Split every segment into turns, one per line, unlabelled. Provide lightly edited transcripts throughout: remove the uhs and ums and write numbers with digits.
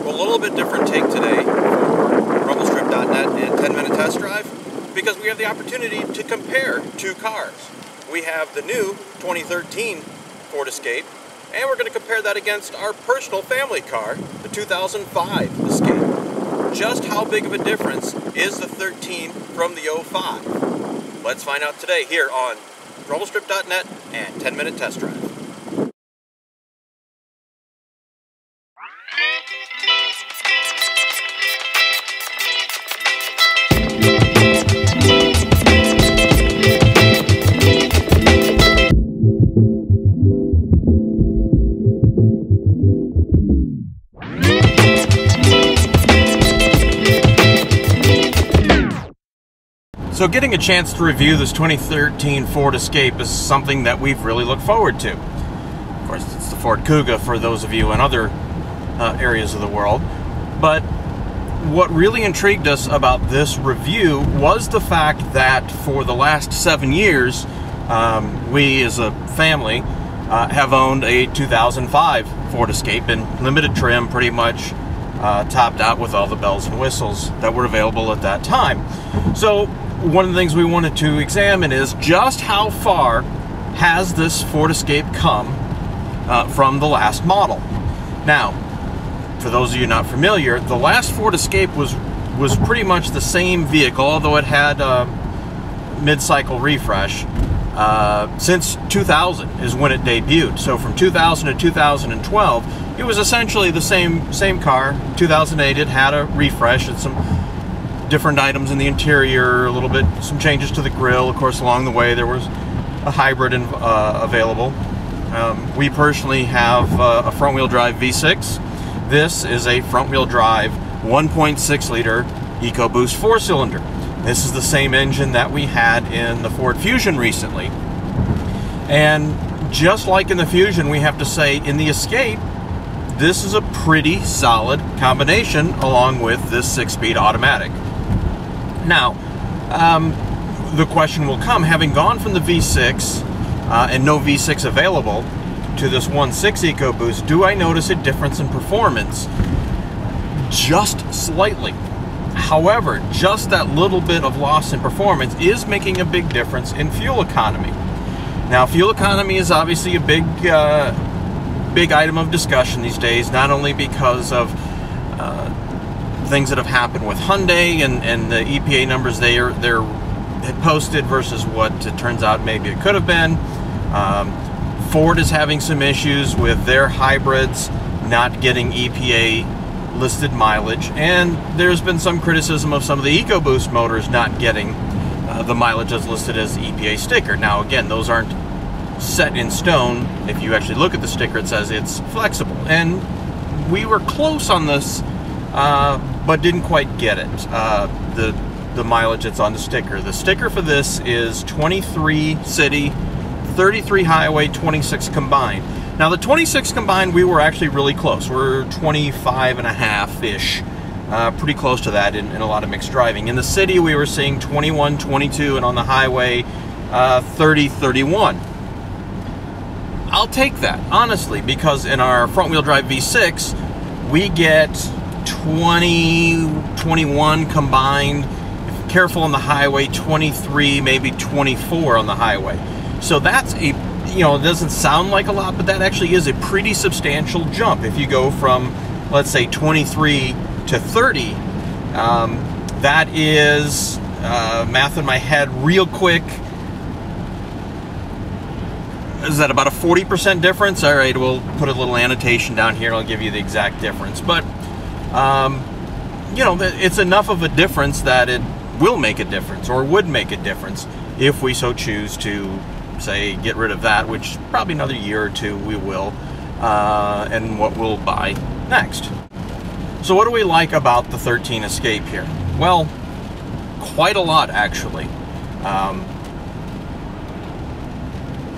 a little bit different take today for Rumblestrip.NET and 10-minute test drive because we have the opportunity to compare two cars. We have the new 2013 Ford Escape, and we're going to compare that against our personal family car, the 2005 Escape. Just how big of a difference is the 13 from the 05? Let's find out today here on Rumblestrip.NET and 10-minute test drive. So getting a chance to review this 2013 Ford Escape is something that we've really looked forward to. Of course, it's the Ford Kuga for those of you in other areas of the world. But what really intrigued us about this review was the fact that for the last 7 years, we as a family have owned a 2005 Ford Escape in limited trim, pretty much topped out with all the bells and whistles that were available at that time. So one of the things we wanted to examine is just how far has this Ford Escape come from the last model. Now, for those of you not familiar, the last Ford Escape was pretty much the same vehicle, although it had mid-cycle refresh. Since 2000 is when it debuted. So from 2000 to 2012, it was essentially the same car. 2008 it had a refresh and some different items in the interior, a little bit, some changes to the grille. Of course, along the way there was a hybrid available. We personally have a front-wheel drive V6. This is a front-wheel drive 1.6 liter EcoBoost 4-cylinder. This is the same engine that we had in the Ford Fusion recently. And just like in the Fusion, we have to say in the Escape, this is a pretty solid combination along with this 6-speed automatic. Now, the question will come, having gone from the V6 and no V6 available to this 1.6 EcoBoost, do I notice a difference in performance? Just slightly. However, just that little bit of loss in performance is making a big difference in fuel economy. Now, fuel economy is obviously a big item of discussion these days, not only because of things that have happened with Hyundai and the EPA numbers they're posted versus what it turns out maybe it could have been. Ford is having some issues with their hybrids not getting EPA listed mileage, and there's been some criticism of some of the EcoBoost motors not getting the mileage that's listed as the EPA sticker. Now again, those aren't set in stone. If you actually look at the sticker, it says it's flexible, and we were close on this, but didn't quite get it, the mileage that's on the sticker. The sticker for this is 23 city, 33 highway, 26 combined. Now the 26 combined, we were actually really close. We're 25.5-ish, pretty close to that in a lot of mixed driving. In the city, we were seeing 21, 22, and on the highway, 30, 31. I'll take that, honestly, because in our front-wheel drive V6, we get 20, 21 combined, if careful on the highway, 23, maybe 24 on the highway. So that's a, you know, it doesn't sound like a lot, but that actually is a pretty substantial jump. If you go from, let's say, 23 to 30, that is, math in my head real quick, is that about a 40% difference? All right, we'll put a little annotation down here. I'll give you the exact difference. But, you know, it's enough of a difference that it will make a difference, or would make a difference, if we so choose to, say, get rid of that, which probably another year or two we will, and what we'll buy next. So what do we like about the 13 Escape here? Well, quite a lot, actually.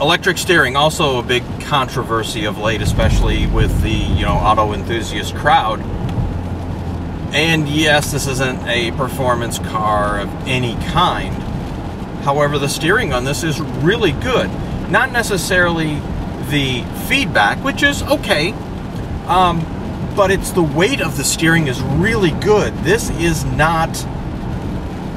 Electric steering, also a big controversy of late, especially with the, you know, auto enthusiast crowd. And yes, this isn't a performance car of any kind. However, the steering on this is really good. Not necessarily the feedback, which is okay, but it's the weight of the steering is really good. This is not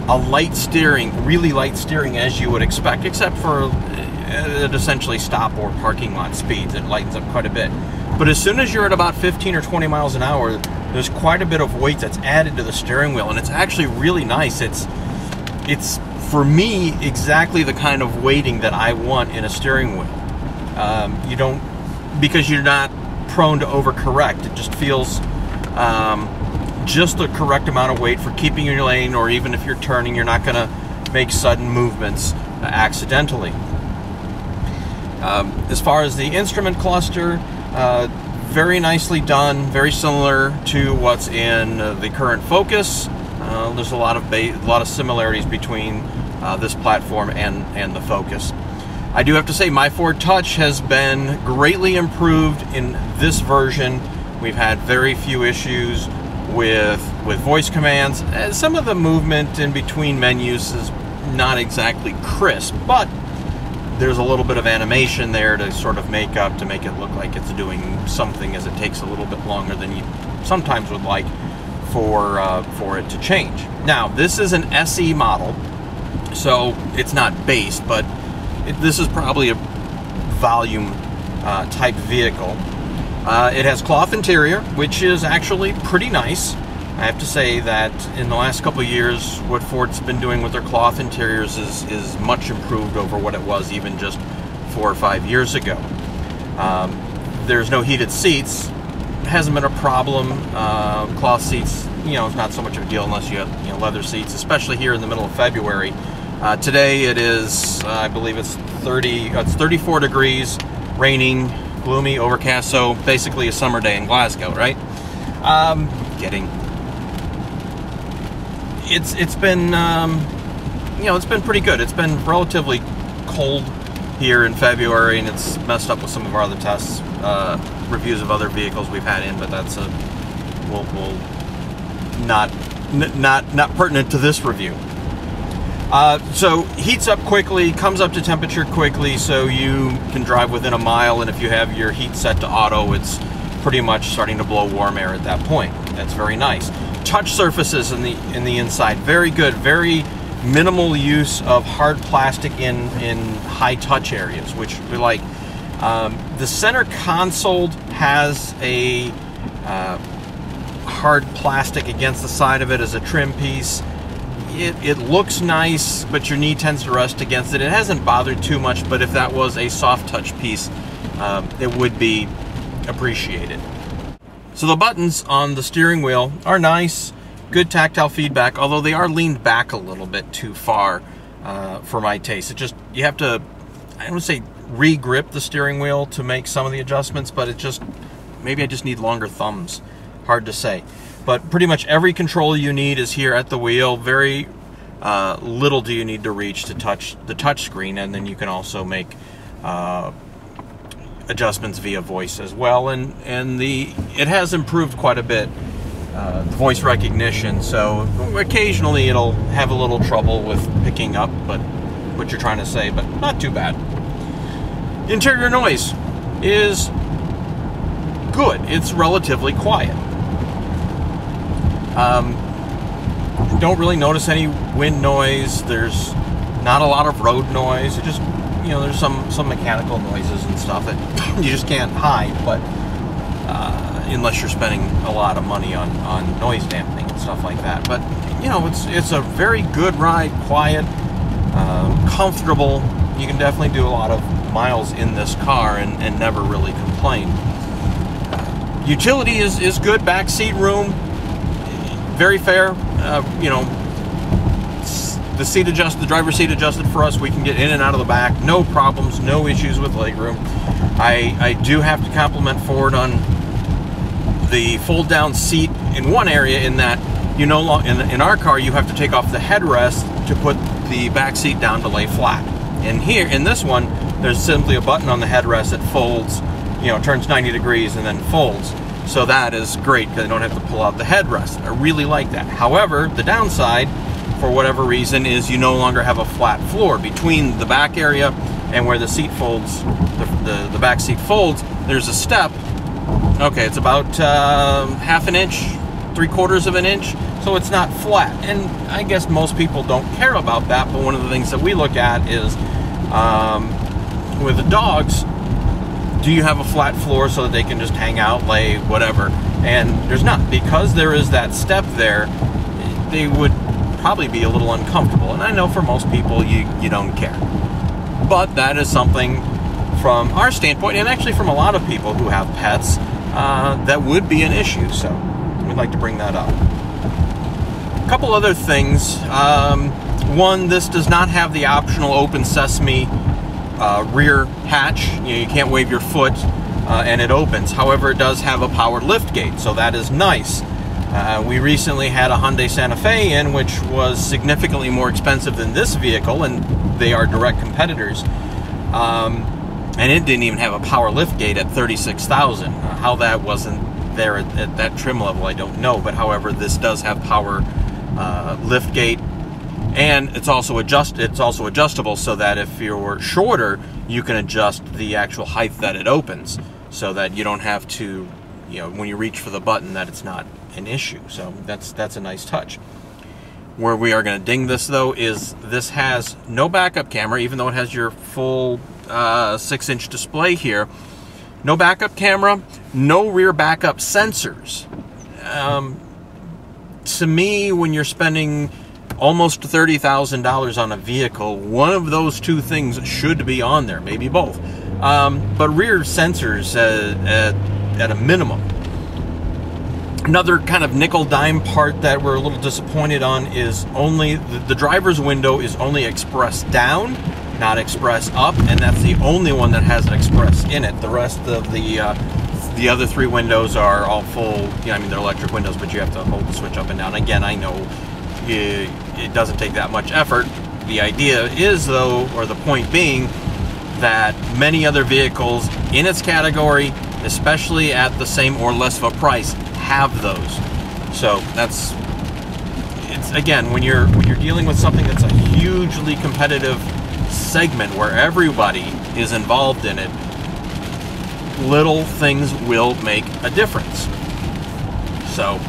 a light steering, really light steering as you would expect, except for at essentially stop or parking lot speeds. It lightens up quite a bit. But as soon as you're at about 15 or 20 miles an hour, there's quite a bit of weight that's added to the steering wheel, and it's actually really nice. It's for me exactly the kind of weighting that I want in a steering wheel. You don't, because you're not prone to overcorrect. It just feels just the correct amount of weight for keeping your lane, or even if you're turning, you're not going to make sudden movements accidentally. As far as the instrument cluster, very nicely done, very similar to what's in the current Focus. There's a lot of similarities between this platform and the Focus. I do have to say my Ford Touch has been greatly improved in this version. We've had very few issues with voice commands. Some of the movement in between menus is not exactly crisp, but there's a little bit of animation there to sort of make up, to make it look like it's doing something, as it takes a little bit longer than you sometimes would like for it to change. Now, this is an SE model, so it's not base, but this is probably a volume type vehicle. It has cloth interior, which is actually pretty nice. I have to say that in the last couple of years, what Ford's been doing with their cloth interiors is much improved over what it was even just 4 or 5 years ago. There's no heated seats. It hasn't been a problem. Cloth seats, it's not so much of a deal unless you have leather seats, especially here in the middle of February. Today it is, I believe it's 34 degrees, raining, gloomy, overcast, so basically a summer day in Glasgow, right? It's been it's been pretty good. It's been relatively cold here in February, and it's messed up with some of our other tests, reviews of other vehicles we've had in, but that's not pertinent to this review. So heats up quickly, comes up to temperature quickly, so you can drive within a mile, and if you have your heat set to auto, it's pretty much starting to blow warm air at that point. That's very nice. Touch surfaces in the inside, very good. Very minimal use of hard plastic in high touch areas, which we like. The center console has a hard plastic against the side of it as a trim piece. It looks nice, but your knee tends to rest against it. It hasn't bothered too much, but if that was a soft touch piece, it would be appreciated. So the buttons on the steering wheel are nice, good tactile feedback, although they are leaned back a little bit too far for my taste. You have to, I would say, re-grip the steering wheel to make some of the adjustments, but maybe I just need longer thumbs. Hard to say. But pretty much every control you need is here at the wheel. Very little do you need to reach to touch the touch screen, and then you can also make adjustments via voice as well. And it has improved quite a bit, the voice recognition. So occasionally it'll have a little trouble with picking up what you're trying to say, but not too bad. Interior noise is good. It's relatively quiet. Don't really notice any wind noise. There's not a lot of road noise. It just, there's some mechanical noises and stuff that you just can't hide, but unless you're spending a lot of money on noise dampening and stuff like that. But it's a very good ride, quiet, comfortable. You can definitely do a lot of miles in this car and never really complain. Utility is good. Back seat room, very fair. The driver's seat adjusted for us. We can get in and out of the back, no problems, no issues with legroom. I do have to compliment Ford on the fold down seat in one area, in that in our car you have to take off the headrest to put the back seat down to lay flat. And here in this one, there's simply a button on the headrest that folds, turns 90 degrees and then folds. So that is great because I don't have to pull out the headrest. I really like that. However, the downside, for whatever reason, is you no longer have a flat floor between the back area and where the seat folds, the back seat folds. There's a step Okay, it's about half an inch, 3/4 of an inch, so it's not flat. And I guess most people don't care about that, but one of the things that we look at is with the dogs, do you have a flat floor so that they can just hang out, lay, whatever? And there's not. Because there is that step there, they would probably be a little uncomfortable. And I know for most people, you don't care. But that is something from our standpoint, and actually from a lot of people who have pets, that would be an issue. So we'd like to bring that up. A couple other things. One, this does not have the optional open sesame rear hatch. You can't wave your foot and it opens. However, it does have a powered lift gate, so that is nice. We recently had a Hyundai Santa Fe in, which was significantly more expensive than this vehicle, and they are direct competitors. And it didn't even have a power lift gate at $36,000. How that wasn't there at that trim level, I don't know. But however, this does have power lift gate. And it's also adjustable so that if you're shorter, you can adjust the actual height that it opens, so that you don't have to, when you reach for the button, that it's not an issue. So that's a nice touch. Where we are going to ding this though is this has no backup camera, even though it has your full 6-inch display here. No backup camera, no rear backup sensors. To me, when you're spending almost $30,000 on a vehicle, one of those two things should be on there, maybe both. But rear sensors at a minimum. Another kind of nickel-dime part that we're a little disappointed on is only the driver's window is only express down, not express up, and that's the only one that has an express in it. The rest of the other three windows are all full. I mean, they're electric windows, but you have to hold the switch up and down. Again, I know it doesn't take that much effort. The idea is, though, or the point being, that many other vehicles in its category, especially at the same or less of a price, have those. So it's again, when you're dealing with something that's a hugely competitive segment where everybody is involved in it, little things will make a difference. So,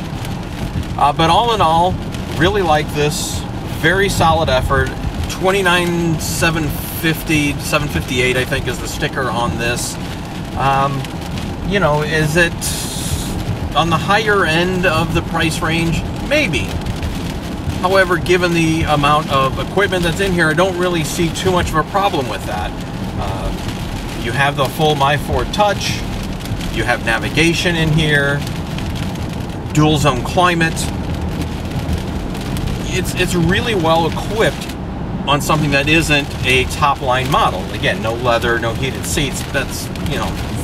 but all in all, really like this. Very solid effort. $29,750, $758, I think, is the sticker on this. Is it on the higher end of the price range? Maybe. However, given the amount of equipment that's in here, I don't really see too much of a problem with that. You have the full My Ford Touch. You have navigation in here. Dual zone climate. It's really well equipped on something that isn't a top-line model. Again, no leather, no heated seats. That's,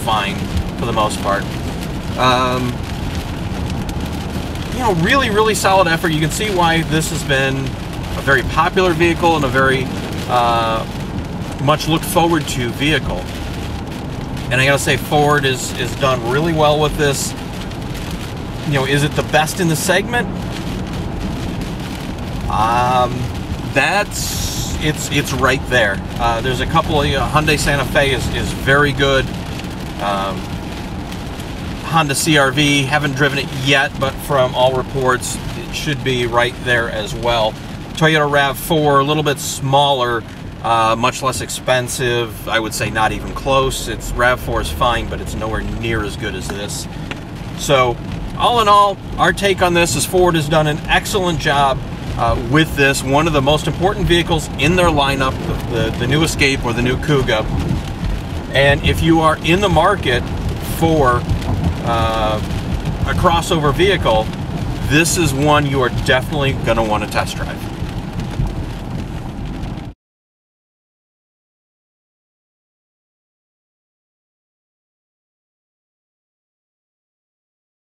fine for the most part. Really, really solid effort. You can see why this has been a very popular vehicle and a very much looked forward to vehicle. And I gotta say, Ford is done really well with this. Is it the best in the segment? It's right there. There's a couple of Hyundai Santa Fe is very good. Honda CR-V, haven't driven it yet, but from all reports, it should be right there as well. Toyota RAV4, a little bit smaller, much less expensive. I would say not even close. RAV4 is fine, but it's nowhere near as good as this. So, all in all, our take on this is Ford has done an excellent job with this. One of the most important vehicles in their lineup, the new Escape or the new Kuga. And if you are in the market for a crossover vehicle, this is one you are definitely going to want to test drive.